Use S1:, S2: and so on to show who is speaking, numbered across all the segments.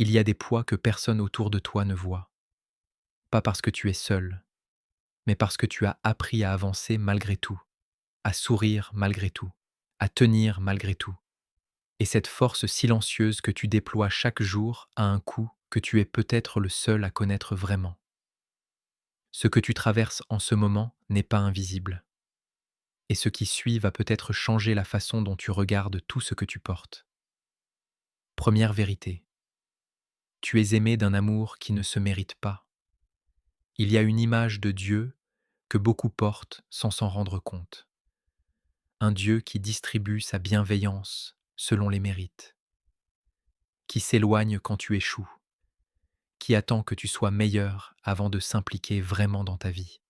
S1: Il y a des poids que personne autour de toi ne voit, pas parce que tu es seul, mais parce que tu as appris à avancer malgré tout, à sourire malgré tout, à tenir malgré tout. Et cette force silencieuse que tu déploies chaque jour a un coût que tu es peut-être le seul à connaître vraiment. Ce que tu traverses en ce moment n'est pas invisible, et ce qui suit va peut-être changer la façon dont tu regardes tout ce que tu portes. Première vérité, tu es aimé d'un amour qui ne se mérite pas. Il y a une image de Dieu que beaucoup portent sans s'en rendre compte. Un Dieu qui distribue sa bienveillance selon les mérites, qui s'éloigne quand tu échoues, qui attend que tu sois meilleur avant de s'impliquer vraiment dans ta vie.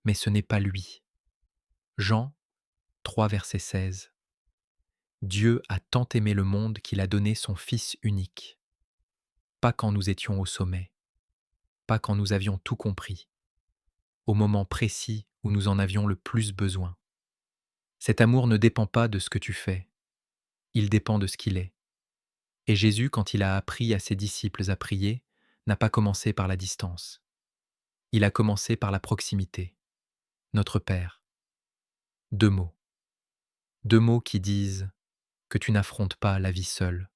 S1: Mais ce n'est pas lui. Jean 3, verset 16. Dieu a tant aimé le monde qu'il a donné son Fils unique, pas quand nous étions au sommet, pas quand nous avions tout compris, au moment précis où nous en avions le plus besoin. Cet amour ne dépend pas de ce que tu fais, il dépend de ce qu'il est. Et Jésus, quand il a appris à ses disciples à prier, n'a pas commencé par la distance. Il a commencé par la proximité. Notre Père. Deux mots. Deux mots qui disent que tu n'affrontes pas la vie seule,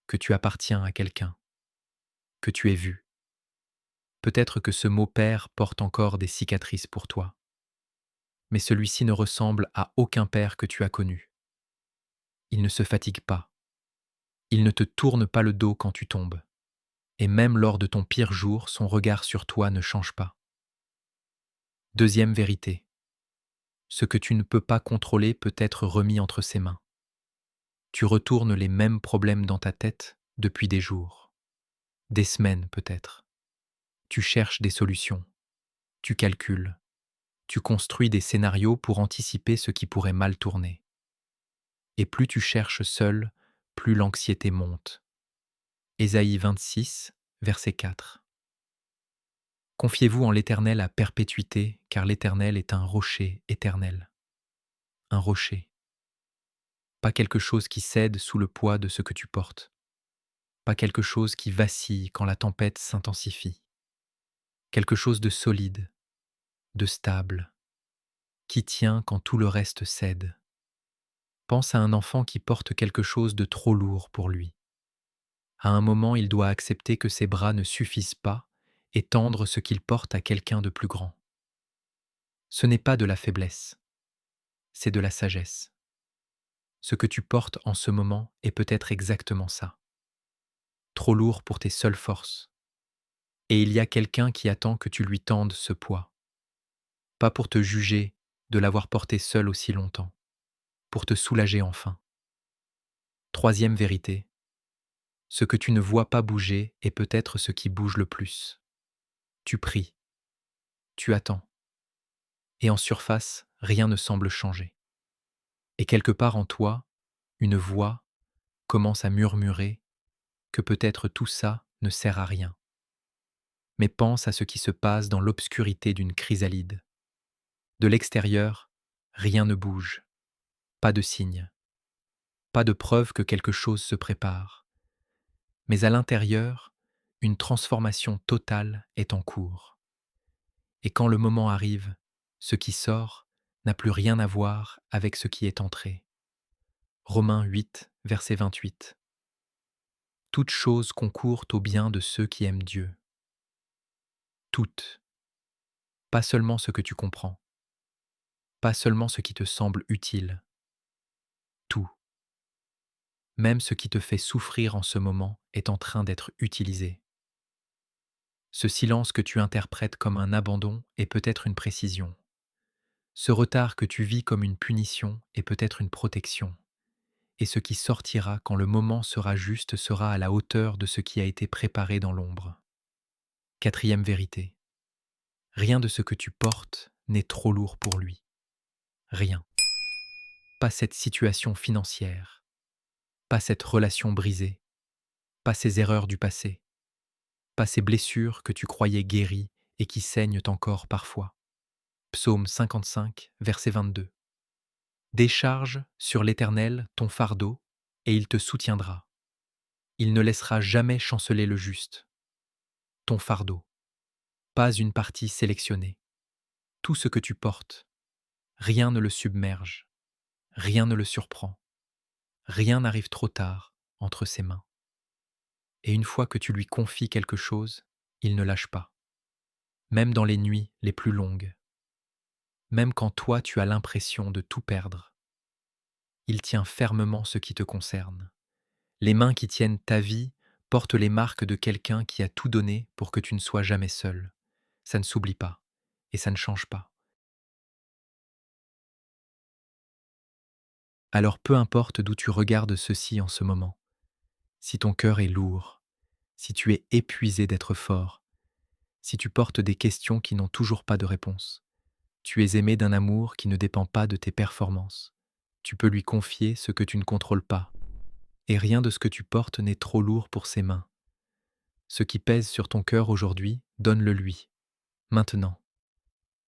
S1: que tu appartiens à quelqu'un, que tu es vu. Peut-être que ce mot Père porte encore des cicatrices pour toi, mais celui-ci ne ressemble à aucun père que tu as connu. Il ne se fatigue pas. Il ne te tourne pas le dos quand tu tombes. Et même lors de ton pire jour, son regard sur toi ne change pas. Deuxième vérité. Ce que tu ne peux pas contrôler peut être remis entre ses mains. Tu retournes les mêmes problèmes dans ta tête depuis des jours, des semaines peut-être. Tu cherches des solutions, tu calcules, tu construis des scénarios pour anticiper ce qui pourrait mal tourner. Et plus tu cherches seul, plus l'anxiété monte. Ésaïe 26, verset 4. Confiez-vous en l'Éternel à perpétuité, car l'Éternel est un rocher éternel. Un rocher. Pas quelque chose qui cède sous le poids de ce que tu portes. Pas quelque chose qui vacille quand la tempête s'intensifie. Quelque chose de solide, de stable, qui tient quand tout le reste cède. Pense à un enfant qui porte quelque chose de trop lourd pour lui. À un moment, il doit accepter que ses bras ne suffisent pas et tendre ce qu'il porte à quelqu'un de plus grand. Ce n'est pas de la faiblesse, c'est de la sagesse. Ce que tu portes en ce moment est peut-être exactement ça. Trop lourd pour tes seules forces. Et il y a quelqu'un qui attend que tu lui tendes ce poids. Pas pour te juger de l'avoir porté seul aussi longtemps, pour te soulager enfin. Troisième vérité, ce que tu ne vois pas bouger est peut-être ce qui bouge le plus. Tu pries, tu attends, et en surface, rien ne semble changer. Et quelque part en toi, une voix commence à murmurer que peut-être tout ça ne sert à rien. Mais pense à ce qui se passe dans l'obscurité d'une chrysalide. De l'extérieur, rien ne bouge, pas de signe, pas de preuve que quelque chose se prépare. Mais à l'intérieur, une transformation totale est en cours. Et quand le moment arrive, ce qui sort n'a plus rien à voir avec ce qui est entré. Romains 8, verset 28. Toutes choses concourent au bien de ceux qui aiment Dieu. Toutes. Pas seulement ce que tu comprends, pas seulement ce qui te semble utile. Tout. Même ce qui te fait souffrir en ce moment est en train d'être utilisé. Ce silence que tu interprètes comme un abandon est peut-être une précision. Ce retard que tu vis comme une punition est peut-être une protection. Et ce qui sortira quand le moment sera juste sera à la hauteur de ce qui a été préparé dans l'ombre. Quatrième vérité. Rien de ce que tu portes n'est trop lourd pour lui. Rien. Pas cette situation financière, pas cette relation brisée, pas ces erreurs du passé, pas ces blessures que tu croyais guéries et qui saignent encore parfois. Psaume 55, verset 22. Décharge sur l'Éternel ton fardeau, et il te soutiendra. Il ne laissera jamais chanceler le juste. Ton fardeau, pas une partie sélectionnée. Tout ce que tu portes, rien ne le submerge, rien ne le surprend, rien n'arrive trop tard entre ses mains. Et une fois que tu lui confies quelque chose, il ne lâche pas, même dans les nuits les plus longues, même quand toi tu as l'impression de tout perdre. Il tient fermement ce qui te concerne. Les mains qui tiennent ta vie portent les marques de quelqu'un qui a tout donné pour que tu ne sois jamais seul. Ça ne s'oublie pas et ça ne change pas. Alors peu importe d'où tu regardes ceci en ce moment, si ton cœur est lourd, si tu es épuisé d'être fort, si tu portes des questions qui n'ont toujours pas de réponse, tu es aimé d'un amour qui ne dépend pas de tes performances. Tu peux lui confier ce que tu ne contrôles pas, et rien de ce que tu portes n'est trop lourd pour ses mains. Ce qui pèse sur ton cœur aujourd'hui, donne-le lui, maintenant,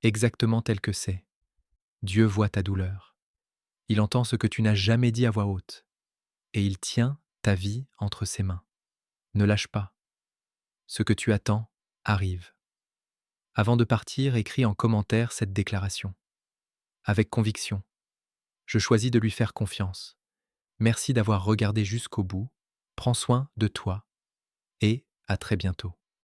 S1: exactement tel que c'est. Dieu voit ta douleur. Il entend ce que tu n'as jamais dit à voix haute, et il tient ta vie entre ses mains. Ne lâche pas. Ce que tu attends arrive. Avant de partir, écris en commentaire cette déclaration. Avec conviction, je choisis de lui faire confiance. Merci d'avoir regardé jusqu'au bout. Prends soin de toi et à très bientôt.